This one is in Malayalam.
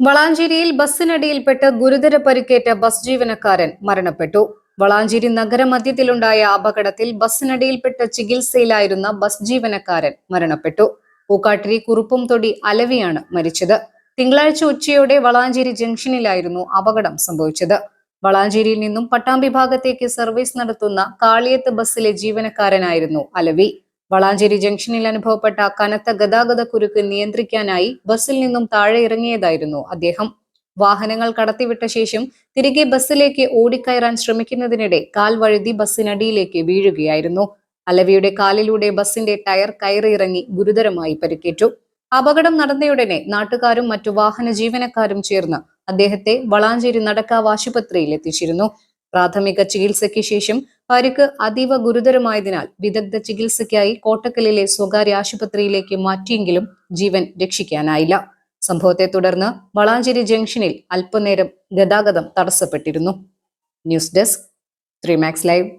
വളാഞ്ചേരിയിൽ ബസ്സിനടിയിൽപ്പെട്ട് ഗുരുതര പരിക്കേറ്റ ബസ് ജീവനക്കാരൻ മരണപ്പെട്ടു. വളാഞ്ചേരി നഗരമധ്യത്തിലുണ്ടായ അപകടത്തിൽ ബസ്സിനടിയിൽപ്പെട്ട് ചികിത്സയിലായിരുന്ന ബസ് ജീവനക്കാരൻ മരണപ്പെട്ടു. പൂക്കാട്ടിരി കുറുപ്പുംതൊടി അലവിയാണ് മരിച്ചത്. തിങ്കളാഴ്ച ഉച്ചയോടെ വളാഞ്ചേരി ജംഗ്ഷനിലായിരുന്നു അപകടം സംഭവിച്ചത്. വളാഞ്ചേരിയിൽ നിന്നും പട്ടാമ്പി ഭാഗത്തേക്ക് സർവീസ് നടത്തുന്ന കാളിയത്ത് ബസ്സിലെ ജീവനക്കാരനായിരുന്നു അലവി. വളാഞ്ചേരി ജംഗ്ഷനിൽ അനുഭവപ്പെട്ട കനത്ത ഗതാഗത കുരുക്ക് നിയന്ത്രിക്കാനായി ബസ്സിൽ നിന്നും താഴെ ഇറങ്ങിയതായിരുന്നു അദ്ദേഹം. വാഹനങ്ങൾ കടത്തിവിട്ട ശേഷം തിരികെ ബസ്സിലേക്ക് ഓടിക്കയറാൻ ശ്രമിക്കുന്നതിനിടെ കാൽ വഴുതി ബസ്സിനടിയിലേക്ക് വീഴുകയായിരുന്നു. അലവിയുടെ കാലിലൂടെ ബസ്സിന്റെ ടയർ കയറിയിറങ്ങി ഗുരുതരമായി പരിക്കേറ്റു. അപകടം നടന്നയുടനെ നാട്ടുകാരും മറ്റു വാഹന ജീവനക്കാരും ചേർന്ന് അദ്ദേഹത്തെ വളാഞ്ചേരി നടക്കാവ് ആശുപത്രിയിൽ എത്തിച്ചിരുന്നു. പ്രാഥമിക ചികിത്സയ്ക്ക് ശേഷം പരിക്ക് അതീവ ഗുരുതരമായതിനാൽ വിദഗ്ധ ചികിത്സയ്ക്കായി കോട്ടക്കലിലെ സ്വകാര്യ ആശുപത്രിയിലേക്ക് മാറ്റിയെങ്കിലും ജീവൻ രക്ഷിക്കാനായില്ല. സംഭവത്തെ തുടർന്ന് വളാഞ്ചേരി ജംഗ്ഷനിൽ അല്പനേരം ഗതാഗതം തടസ്സപ്പെട്ടിരുന്നു. News desk 3 Max Live.